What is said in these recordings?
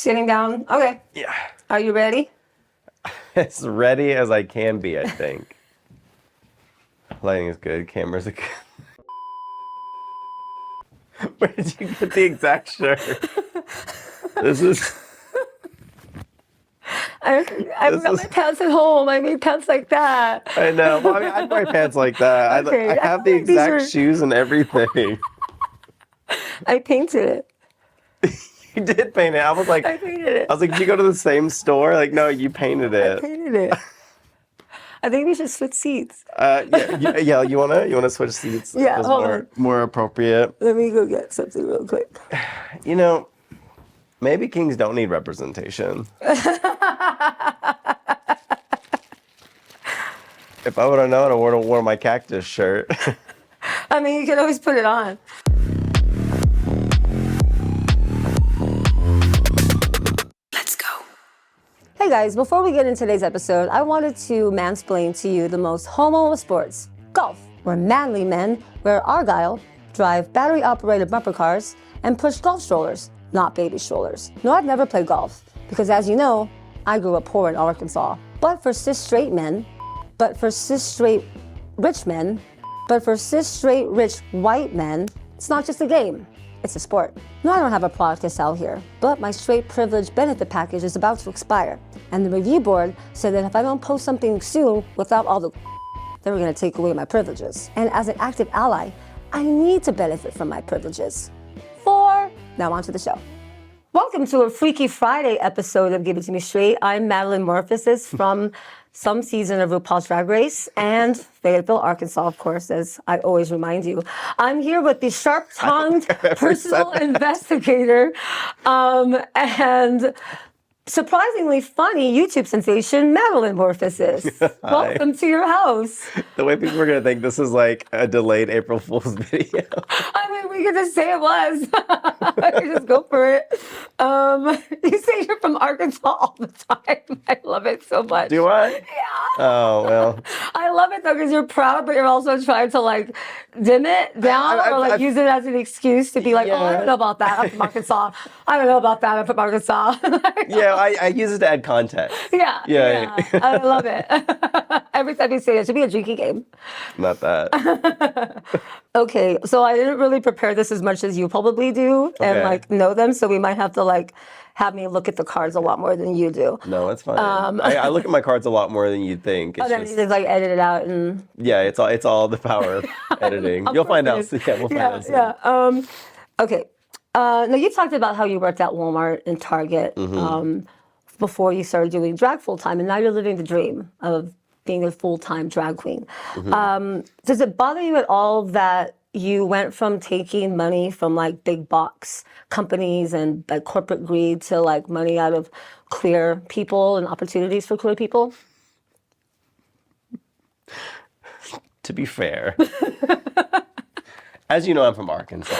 Sitting down. Okay. Yeah. Are you ready? As ready as I can be, I think. Lighting is good. Cameras are good. Where did you get the exact shirt? This is... I brought my pants at home. I made pants like that. I know. Well, I mean, I'd wear pants like that. Okay, I have the like these exact shoes and everything. I painted it. You did paint it. I was like, I painted it. did you go to the same store? Like, no, you painted it. I painted it. I think we should switch seats. Yeah. You wanna switch seats? Yeah, It's hold on. more appropriate. Let me go get something real quick. You know, maybe kings don't need representation. If I would have known, I would have worn my cactus shirt. I mean, you can always put it on. Let's go. Hey guys, before we get into today's episode, I wanted to mansplain to you the most homo of sports, golf, where manly men wear argyle, drive battery-operated bumper cars, and push golf strollers, not baby strollers. No, I've never played golf, because as you know, I grew up poor in Arkansas. But for cis straight men, but for cis straight rich men, but for cis straight rich white men, it's not just a game, it's a sport. No, I don't have a product to sell here, but my straight privilege benefit package is about to expire. And the review board said that if I don't post something soon without all the they were gonna take away my privileges. And as an active ally, I need to benefit from my privileges. Now on to the show. Welcome to a Freaky Friday episode of Give It To Me Straight. I'm MADDY MORPHOSIS from some season of RuPaul's Drag Race and Fayetteville, Arkansas, of course, as I always remind you. I'm here with the sharp-tongued personal investigator and surprisingly funny YouTube sensation, MADDY MORPHOSIS. Welcome to your house. The way people are going to think this is like a delayed April Fool's video. I mean, we could just say it was. Just go for it. You say you're from Arkansas all the time. I love it so much. Do I? Yeah. Oh, well. I love it though because you're proud, but you're also trying to like dim it down or use it as an excuse to be like, oh, I don't know about that. I'm from Arkansas. I don't know about that. I'm from Arkansas. Yeah, I use it to add context. Yeah. I love it. Every time you say it should be a drinking game. Not that. Okay, so I didn't really prepare this as much as you probably do and like know them, so we might have to like have me look at the cards a lot more than you do. No, it's fine. I look at my cards a lot more than you'd think. It's then you just like edit it out and yeah, it's all the power of editing. You'll find out. Yeah, we'll find out soon. Yeah. Okay. Now you talked about how you worked at Walmart and Target before you started doing drag full time, and now you're living the dream of being a full-time drag queen. Does it bother you at all that you went from taking money from like big box companies and like corporate greed to like money out of queer people and opportunities for queer people? To be fair, as you know, I'm from Arkansas.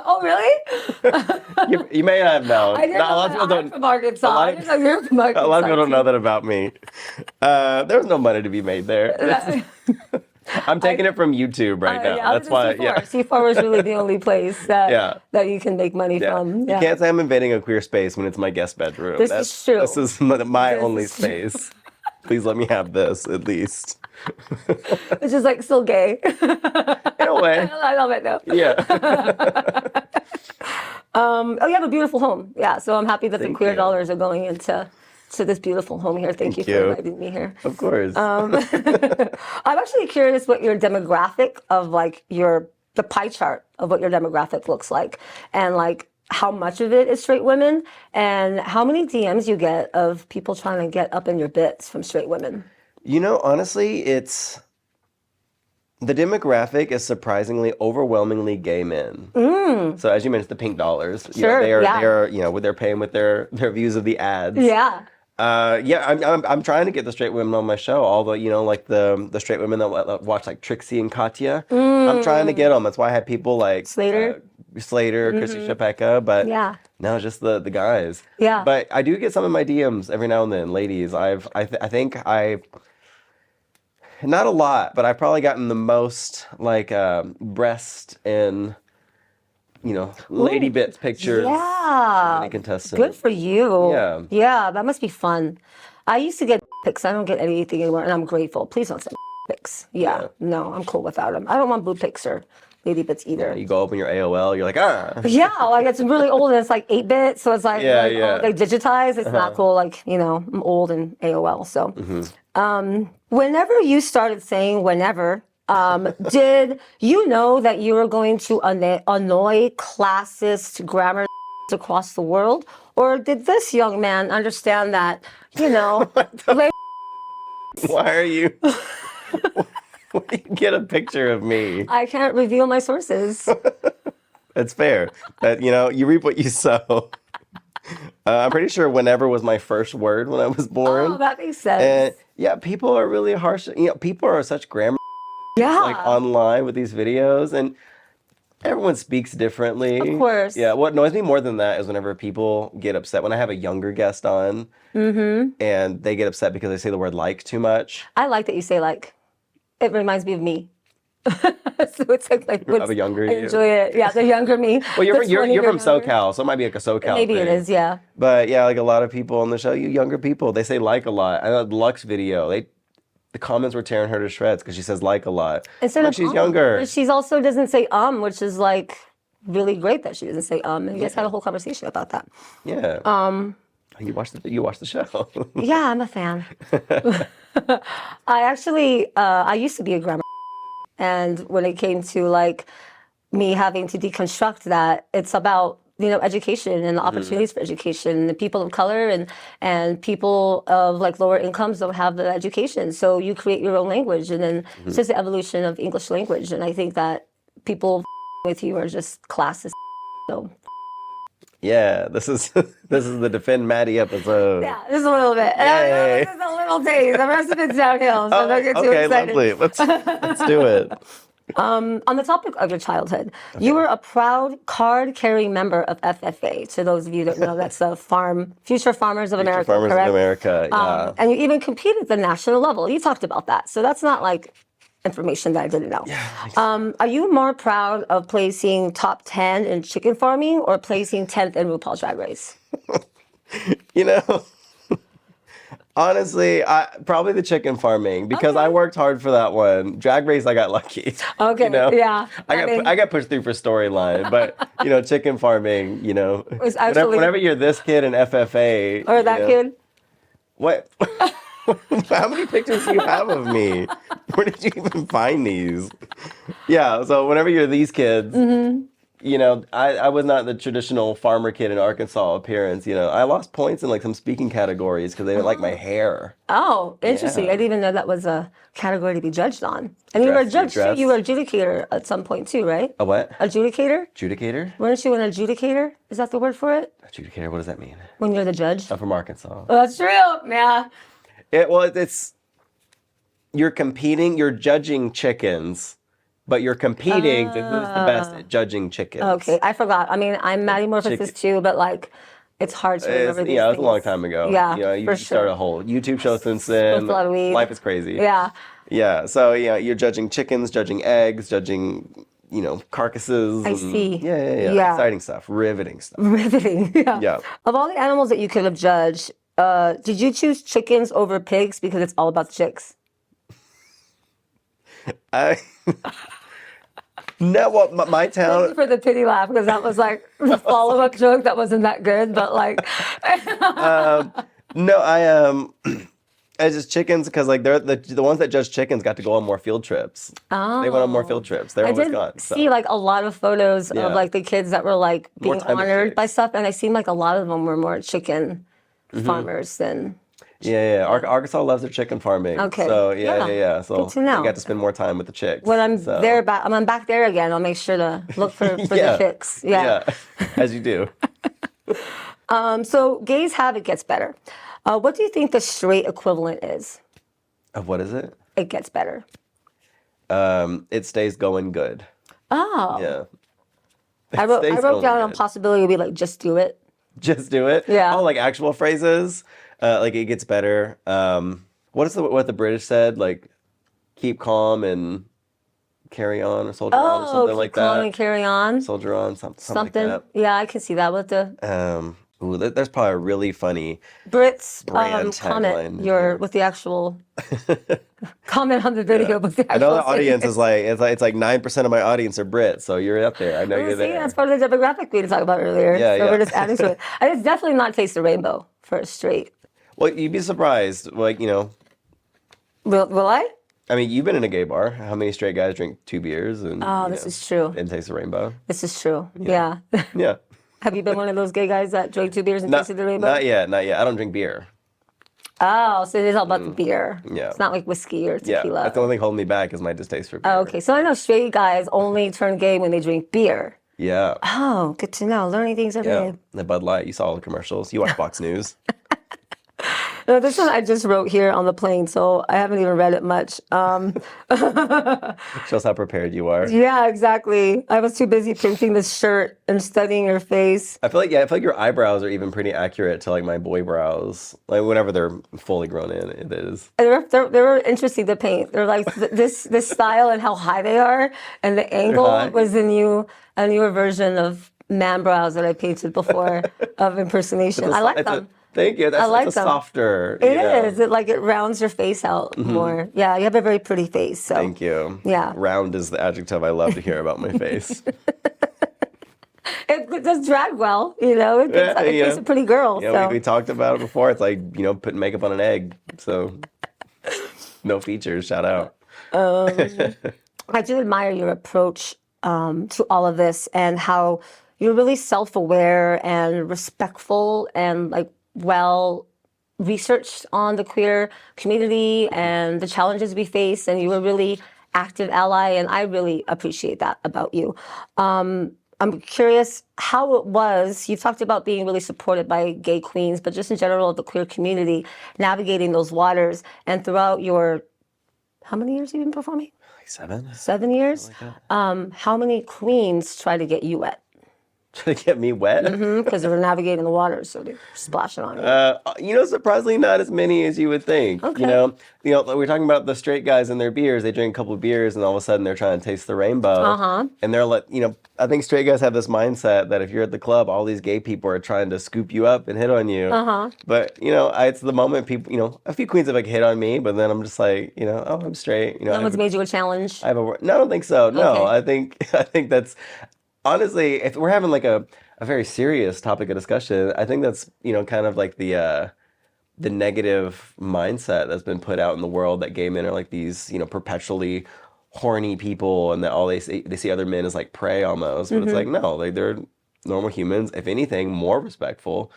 Oh, really? You may not have known. I didn't know I'm from Arkansas. I didn't know you're from Arkansas. A lot of people don't know that about me. There was no money to be made there. I'm taking it from YouTube right now. Yeah, that's why. C4 was really the only place that you can make money from. You can't say I'm invading a queer space when it's my guest bedroom. This is true. This is my only space. Please let me have this at least. Which is like still gay. In a way. I love it though. Yeah. You have a beautiful home. Yeah, so I'm happy that the queer you. dollars are going into this beautiful home here. Thank you for inviting me here. Of course. I'm actually curious what your demographic of like the pie chart of what your demographic looks like, and like how much of it is straight women, and how many DMs you get of people trying to get up in your bits from straight women. You know, honestly, the demographic is surprisingly overwhelmingly gay men. So as you mentioned, the pink dollars. Sure, they are they're paying with their views of the ads. Yeah. I'm trying to get the straight women on my show. Although like the straight women that watch like Trixie and Katya, I'm trying to get them. That's why I had people like Slater, Chrissy Shapeka, but no, just the guys. Yeah. But I do get some of my DMs every now and then, ladies. I think not a lot, but I've probably gotten the most like breast and lady bits pictures. Yeah. Many contestants. Good for you. Yeah. Yeah, that must be fun. I used to get pics. I don't get anything anymore, and I'm grateful. Please don't send pics. Yeah. No, I'm cool without them. I don't want boob pics or lady bits either. Yeah, you go open your AOL, you're like, Yeah, like it's really old and it's like 8-bit, so it's like, Yeah. they digitized. It's not cool. Like, I'm old and AOL. So, whenever you started saying whenever, did you know that you were going to annoy classist grammar across the world? Or did this young man understand that, Why are you? Where do you get a picture of me? I can't reveal my sources. It's fair. But, you reap what you sow. I'm pretty sure whenever was my first word when I was born. Oh, that makes sense. And yeah, people are really harsh. People are such grammar like online with these videos, and everyone speaks differently. Of course. Yeah, what annoys me more than that is whenever people get upset. When I have a younger guest on and they get upset because I say the word like too much. I like that you say like. It reminds me of me. So it's like Of a younger you. Enjoy it. Yeah, the younger me. Well, you're from SoCal, so it might be like a SoCal Maybe thing. it is, yeah. But yeah, like a lot of people on the show, you younger people, they say like a lot. I know the Lux video, the comments were tearing her to shreds because she says like a lot. Instead of she's younger. But she's also doesn't say which is like really great that she doesn't say And you guys had a whole conversation about that. Yeah. You watched the show. Yeah, I'm a fan. I used to be a grammar, and when it came to like me having to deconstruct that, it's about education and the opportunities for education. The people of color and people of like lower incomes don't have the education, so you create your own language, and then it's just the evolution of English language. And I think that people with you are just classist. So. Yeah, this is the Defend Maddie episode. Yeah, just a little bit. This is a little taste. The rest of it's downhill, so don't get too excited. Okay, lovely. Let's do it. On the topic of your childhood, you were a proud card-carrying member of FFA. To those of you that know, that's the Future Farmers of America, Farmers correct? of America, yeah. And you even competed at the national level. You talked about that, so that's not like information that I didn't know. Yeah, are you more proud of placing top 10 in chicken farming or placing 10th in RuPaul's Drag Race? Honestly, probably the chicken farming because I worked hard for that one. Drag Race, I got lucky. Okay, yeah. I got pushed through for storyline, but chicken farming, actually, whenever you're this kid in FFA or that kid. What? How many pictures do you have of me? Where did you even find these? Yeah, so whenever you're these kids, I was not the traditional farmer kid in Arkansas appearance. I lost points in like some speaking categories because they didn't like my hair. Oh, interesting. Yeah. I didn't even know that was a category to be judged on. And you were a judge too. You were adjudicator at some point too, right? A what? Adjudicator? Adjudicator? Weren't you an adjudicator? Is that the word for it? Adjudicator, what does that mean? When you're the judge? I'm from Arkansas. Oh, that's true. Yeah. It's you're competing, you're judging chickens, but you're competing to who's the best at judging chickens. Okay, I forgot. I mean, I'm MADDY MORPHOSIS too, but like, it's hard to remember these things. It was a long time ago. Yeah, you started a whole YouTube show since then. Smoked a lot of weed. Life is crazy. Yeah. Yeah, so you're judging chickens, judging eggs, judging carcasses. I see. Yeah. Exciting stuff, riveting stuff. Riveting. Yeah. Of all the animals that you could have judged, did you choose chickens over pigs because it's all about the chicks? No, well, my town. Thank you for the pity laugh because that was like the follow-up joke that wasn't that good, but like. No, I just chickens because like they're the ones that judge chickens got to go on more field trips. Oh. They went on more field trips. They're always gone. I see like a lot of photos of like the kids that were like being honored by stuff, and I seen like a lot of them were more chicken farmers than. Yeah. Arkansas loves their chicken farming. Okay. So yeah. So good to know. I got to spend more time with the chicks. When I'm I'm back there again, I'll make sure to look for the chicks. Yeah. As you do. So gays have It Gets Better. What do you think the straight equivalent is? Of what is it? It Gets Better. It Stays Going Good. Oh. Yeah. I wrote down a possibility to be like, just do it. Just do it? Yeah. Oh, like actual phrases? Like it gets better. What the British said? Like, keep calm and Carry On or Soldier On or Oh, something keep like calm that. and carry on. Soldier On, something like Something. that. Yeah, I can see that with the There's probably a really funny Brits. brand Comment tagline your here. with the actual comment on the Yeah. video with the I know actual the audience saying. is like it's like 9% of my audience are Brits, so you're up there. I know you're See, that's there. part of the demographic we were talking about earlier. Yeah, So yeah. we're just adding to it. And it's definitely not Taste the Rainbow for a straight. Well, you'd be surprised. Like, Will I? I mean, you've been in a gay bar. How many straight guys drink 2 beers Oh, this is true. and taste the rainbow? This is true. Yeah. Yeah. Have you been one of those gay guys that drank 2 beers and Not, tasted the rainbow? not yet, not yet. I don't drink beer. Oh, so it is all about the beer. Yeah. It's not like whiskey or Yeah, tequila. that's the only thing holding me back is my distaste for beer. Oh, okay. So I know straight guys only turn gay when they drink beer. Yeah. Oh, good to know. Learning things every Yeah. day. The Bud Light. You saw all the commercials. You watch Fox News. No, this one I just wrote here on the plane, so I haven't even read it much. Shows how prepared you are. Yeah, exactly. I was too busy printing this shirt and studying your face. I feel like your eyebrows are even pretty accurate to like my boy brows. Like whenever they're fully grown in, it is. And they were interesting to paint. They're like this style and how high they are, and the angle high. was a newer version of man brows that I painted before of impersonation. I like them. Thank you. That's like it's a them. softer. It is. It rounds your face out more. Yeah, you have a very pretty face. So. Thank you. Yeah. Round is the adjective I love to hear about my face. It does drag well, It makes a pretty girl. Yeah, so. we talked about it before. It's like, putting makeup on an egg. So no features. Shout out. I do admire your approach to all of this and how you're really self-aware and respectful and like well researched on the queer community and the challenges we face, and you were really active ally, and I really appreciate that about you. I'm curious how it was. You talked about being really supported by gay queens, but just in general, the queer community, navigating those waters, and throughout your, how many years have you been performing? Like 7? 7 years? How many queens try to get you wet? Trying to get me wet? Because they were navigating the waters, so they're splashing on you. Surprisingly not as many as you would think. Okay. We're talking about the straight guys and their beers. They drink a couple of beers and all of a sudden they're trying to taste the rainbow. And they're like, I think straight guys have this mindset that if you're at the club, all these gay people are trying to scoop you up and hit on you. But, it's the moment people, a few queens have like hit on me, but then I'm just like, oh, I'm straight. No one's made you a challenge? No, I don't think so. No, Okay. I think that's, honestly, if we're having like a very serious topic of discussion, I think that's, kind of like the negative mindset that's been put out in the world that gay men are like these, perpetually horny people and that all they see other men as like prey almost. But it's like, no, like they're normal humans. If anything, more respectful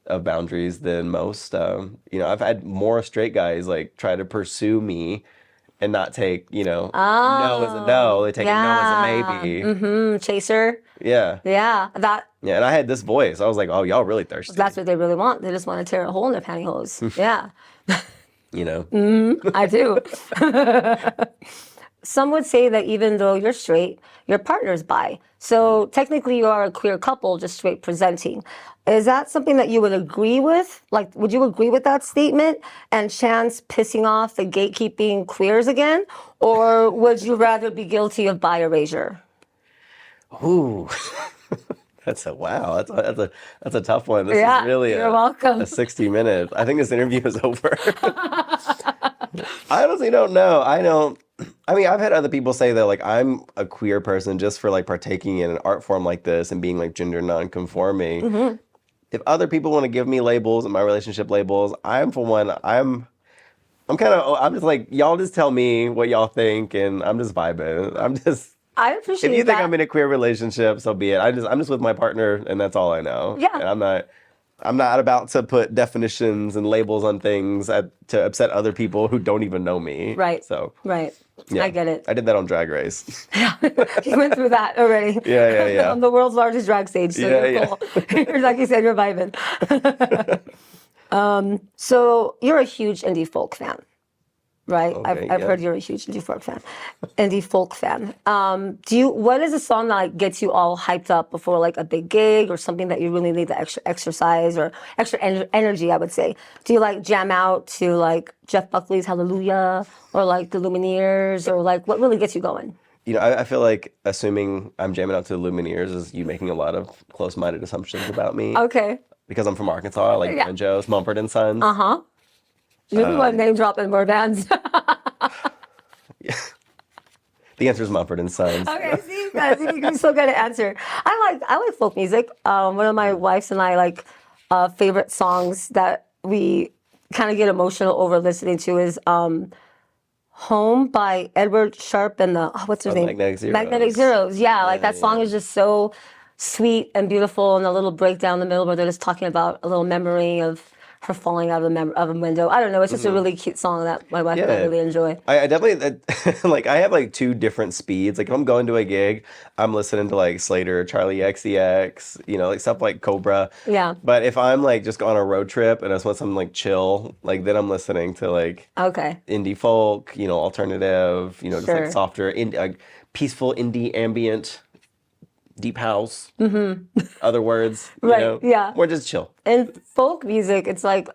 of boundaries than most. I've had more straight guys like try to pursue me and not take, no as a no. They take a no as a maybe. Chaser? Yeah. Yeah. Yeah, and I had this voice. I was like, oh, y'all really thirsty. That's what they really want. They just want to tear a hole in their pantyhose. Yeah. I do. Some would say that even though you're straight, your partner's bi. So technically you are a queer couple, just straight presenting. Is that something that you would agree with? Like, would you agree with that statement and chance pissing off the gatekeeping queers again? Or would you rather be guilty of bi erasure? Ooh. That's a tough one. This Yeah, is really you're welcome. a 60 minutes. I think this interview is over. I honestly don't know. I've had other people say that like I'm a queer person just for like partaking in an art form like this and being like gender non-conforming. If other people want to give me labels and my relationship labels, I'm just like, y'all just tell me what y'all think and I'm just vibing. I appreciate If you think that. I'm in a queer relationship, so be it. I'm just with my partner and that's all I know. Yeah. And I'm not about to put definitions and labels on things to upset other people who don't even know me. Right. So. Right. Yeah. I get it. I did that on Drag Race. You went through that already. Yeah. On the world's largest drag stage. So you're cool. Like you said, you're vibing. So you're a huge indie folk fan, right? Okay, I've yeah. heard you're a huge indie folk fan. What is a song that like gets you all hyped up before like a big gig or something that you really need the extra exercise or extra energy, I would say? Do you like jam out to like Jeff Buckley's Hallelujah or like the Lumineers or like what really gets you going? I feel like assuming I'm jamming out to the Lumineers is you making a lot of close-minded assumptions about me. Okay. Because I'm from Arkansas, I like Yeah. banjos, Mumford and Sons. Uh-huh. You're the one name dropping more bands. The answer is Mumford and Sons. Okay, see, guys, you can still get an answer. I like folk music. One of my wife's and I like favorite songs that we kind of get emotional over listening to is "Home" by Edward Sharpe and the what's his name? Magnetic Zeros. Magnetic Zeros. Yeah, like that song is just so sweet and beautiful, and a little breakdown in the middle where they're just talking about a little memory of her falling out of a window. I don't know. It's just a really cute song that my wife and I really enjoy. I definitely like. I have like two different speeds. Like if I'm going to a gig, I'm listening to like Slater, Charlie XCX, like stuff like Cobra. Yeah. But if I'm like just on a road trip and I just want something like chill, like then I'm listening to like indie folk, alternative, just like softer, peaceful indie ambient. Deep house, other words, right? Yeah, or just chill. In folk music, it's like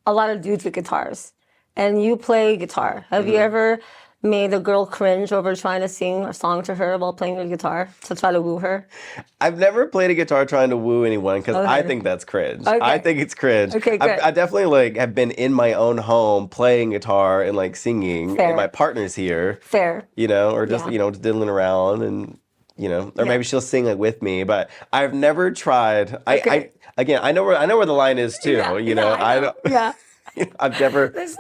a lot of dudes with guitars, and you play guitar. Have you ever made a girl cringe over trying to sing a song to her while playing the guitar to try to woo her? I've never played a guitar trying to woo anyone because I think that's cringe. Okay. I think it's cringe. Okay, good. I definitely like have been in my own home playing guitar and like singing, Fair. and my partner's here. Fair. Or just just diddling around and. Or maybe she'll sing it with me, but I've never tried. I know where the line is too. I don't. Yeah. I've never. It's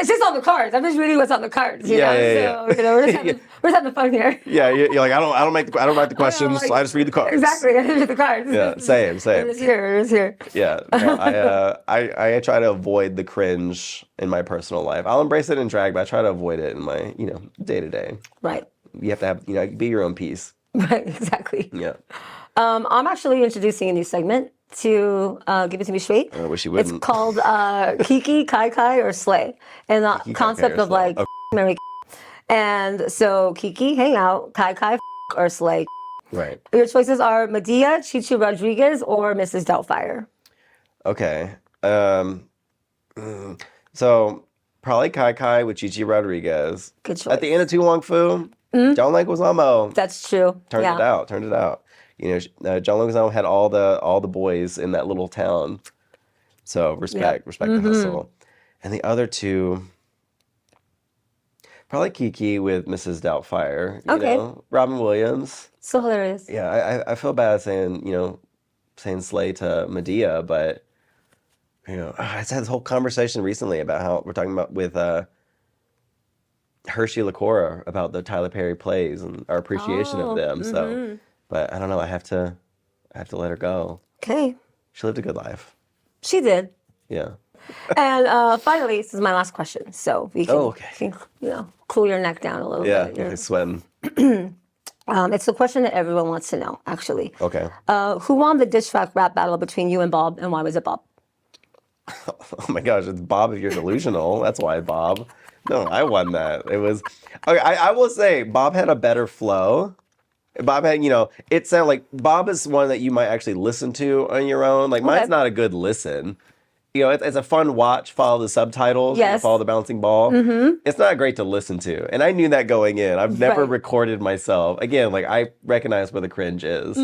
just on the cards. I'm just reading what's on the cards. Yeah. So, we're just having fun here. Yeah, you're like I don't write the questions. I just read the cards. Exactly. I read the cards. Yeah, same. It's here. Yeah, no, I try to avoid the cringe in my personal life. I'll embrace it in drag, but I try to avoid it in my day to day. Right. You have to have be your own peace. Right, exactly. Yeah. I'm actually introducing a new segment to Give It To Me Straight. I wish you wouldn't. It's called Kiki, Kai, or Slay. And the Kiki, concept of like, marry. And so Kiki, hang out, Kai, or Slay. Right. Your choices are Madea, Chichi Rodriguez, or Mrs. Doubtfire. Okay. So probably Kai with Chichi Rodriguez. Good choice. At the end of Tu Wong Fu. John Leguizamo. That's true. Turned it out. John Leguizamo had all the boys in that little town. So respect the hustle. And the other two, probably Kiki with Mrs. Doubtfire. You know? Robin Williams. So hilarious. Yeah, I feel bad saying Slay to Madea, but I had this whole conversation recently about how we're talking about with Hershey LaCour about the Tyler Perry plays and our appreciation of them. So, but I don't know. I have to let her go. Okay. She lived a good life. She did. Yeah. And finally, this is my last question, so we can, can cool your neck down a little bit. Yeah, sweating. It's a question that everyone wants to know, actually. Okay. Who won the diss track rap battle between you and Bob, and why was it Bob? Oh my gosh, it's Bob if you're delusional. That's why Bob. No, I won that. It was. Okay, I will say Bob had a better flow. Bob had, it sounded like Bob is one that you might actually listen to on your own. Like mine's not a good listen. It's a fun watch, follow the subtitles, follow the bouncing ball. It's not great to listen to. And I knew that going in. I've never recorded myself. Again, like I recognize where the cringe is.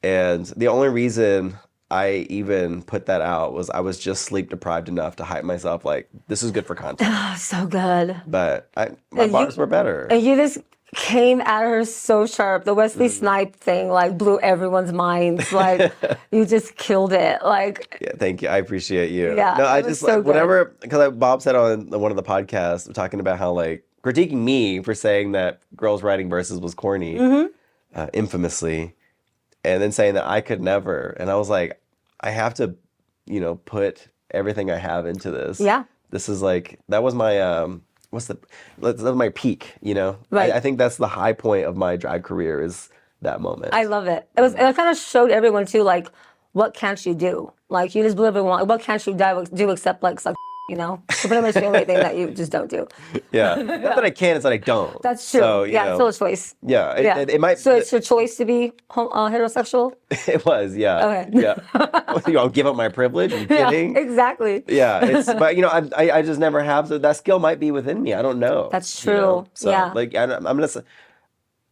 And the only reason I even put that out was I was just sleep deprived enough to hype myself like, this is good for content. Oh, so good. But my bars were better. And you just came at her so sharp. The Wesley Snipe thing like blew everyone's minds. Like you just killed it. Like yeah, thank you. I appreciate you. Yeah, no, I just so whenever because Bob said on one of the podcasts talking about how like critiquing me for saying that girls writing verses was corny, infamously, and then saying that I could never. And I was like, I have to, put everything I have into this. Yeah. This is like that was my that was my peak, Right. I think that's the high point of my drag career is that moment. I love it. It kind of showed everyone too, like, what can't you do? Like, you just blew everyone. Like, what can't you do except like suck? So pretty much the only thing that you just don't do. Yeah, not that I can, it's that I don't. That's true. So, it's still a choice. Yeah, it might. So it's your choice to be heterosexual. It was, yeah. Okay. Yeah. I'll give up my privilege. Are you kidding? Yeah, exactly. Yeah, but I just never have. So that skill might be within me. I don't know. That's true. So, yeah. like I'm gonna say,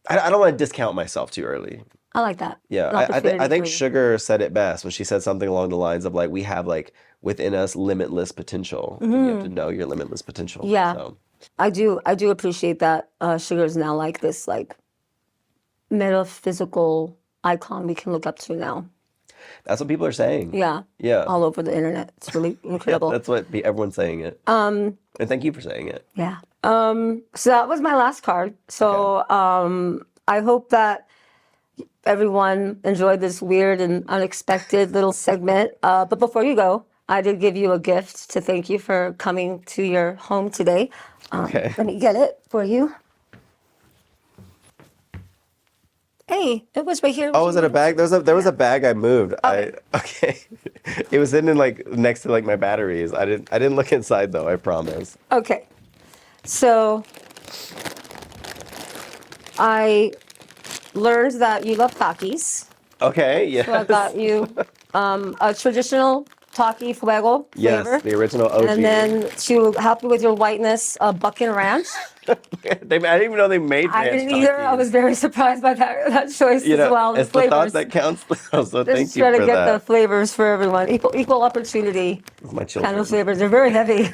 I don't want to discount myself too early. I like that. Yeah, An I opportunity think for you. Sugar said it best when she said something along the lines of like we have like within us limitless potential. And you have to know your limitless potential. Yeah. So I do appreciate that Sugar is now like this like metaphysical icon we can look up to now. that's what people are saying. Yeah. Yeah. All over the internet. It's really Yeah, incredible. that's what everyone's saying it. And thank you for saying it. Yeah. So that was my last card. So I hope that everyone enjoyed this weird and unexpected little segment. But before you go, I did give you a gift to thank you for coming to your home today. Okay. Let me get it for you. Hey, it was right here. Oh, was it a bag? There was a bag I moved. Okay. Okay. It was hidden like next to like my batteries. I didn't look inside though, I promise. Okay. So I learned that you love Takis. Okay, yes. So I got you a traditional Taki Fuego flavor. Yes, the original OG. And then to help you with your whiteness, Buckin Ranch. I didn't even know they made I ranch didn't either. I Takis. was very surprised by that choice You know, as well. The it's the thought flavors. that counts. So Just thank you try to for get that. the flavors for everyone. Equal opportunity My children. kind of flavors. They're very heavy.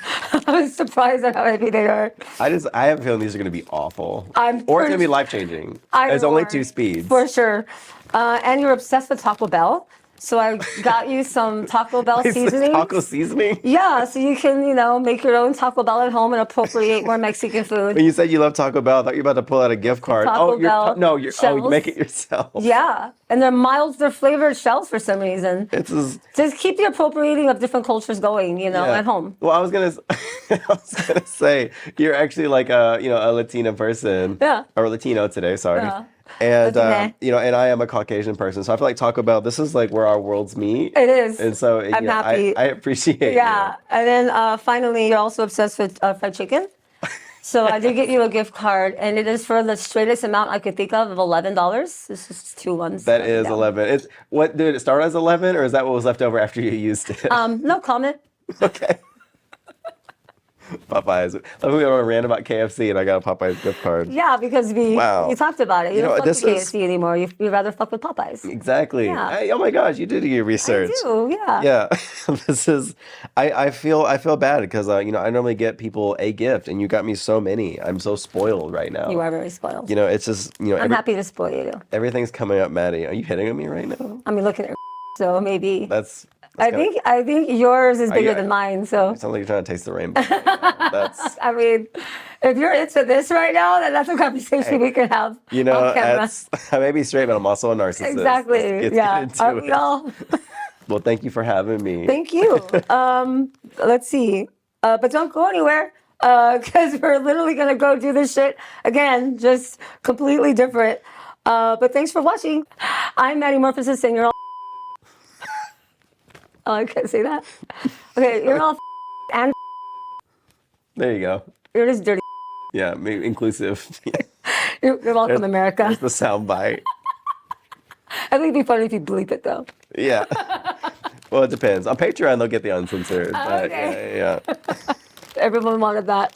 I was surprised at how heavy they are. I have a feeling these are going to be awful. I'm Or it's going to pretty- be life changing. Either There's only or, 2 speeds. For sure. And you're obsessed with Taco Bell. So I got you some Taco Bell Is this seasoning. taco seasoning? Yeah, so you can, make your own Taco Bell at home and appropriate more Mexican food. When you said you love Taco Bell, I thought you were about to pull out a gift card. Taco Bell you shells. make it yourself. Yeah, and they're flavored shells for some reason. It's just, Just keep the appropriating of different cultures going, yeah. at home. Well, I was gonna say you're actually like a Latina person. Yeah. Or Latino today, sorry. Yeah. And Latina. and I am a Caucasian person, so I feel like Taco Bell. This is like where our worlds meet. It is. And so I'm happy. I appreciate. Yeah, and then finally, you're also obsessed with fried chicken. So I did get you a gift card, and it is for the straightest amount I could think of $11. This is 2 ones. That is 11. It's what did it start as 11, or is that what was left over after you used it? No comment. Okay. Popeyes. Let me go on a rant about KFC, and I got a Popeyes gift card. Yeah, because you talked about it. You don't fuck with KFC anymore. You'd rather fuck with Popeyes. Exactly. Yeah. Hey, oh my gosh, you did your research. I do, yeah. Yeah. This is. I feel bad because I normally get people a gift, and you got me so many. I'm so spoiled right now. You are very spoiled. It's just I'm happy to spoil you. everything's coming up, Maddie. Are you hitting on me right now? I mean, looking at your so maybe. I I think yours is bigger than mine. So It sounds like you're trying to taste the rainbow. That's. I mean, if you're into this right now, then that's a conversation we can have. Off camera. I may be straight, but I'm also a narcissist. Exactly. Let's Yeah. get into Aren't we it. all? Well, thank you for having me. Thank you. Let's see. But don't go anywhere because we're literally going to go do this shit again, just completely different. But thanks for watching. I'm Maddie Morphosis, and you're all. Oh, I can't say that. Okay, you're all and There you go. you're just dirty. Yeah, inclusive. You're welcome, America. There's the sound bite. I think it'd be funny if you bleep it though. Yeah. Well, it depends. On Patreon, they'll get the uncensored. But Okay. yeah. Everyone wanted that.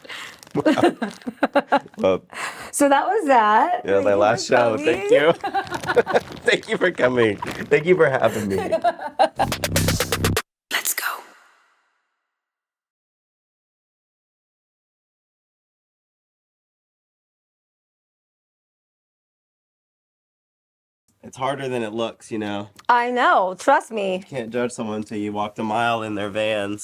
Well, So that was that. yeah, my last show. Thank you. Thank you for coming. Thank you for having me. Let's go. It's harder than it looks, I know. Trust me. Can't judge someone until you walked a mile in their vans.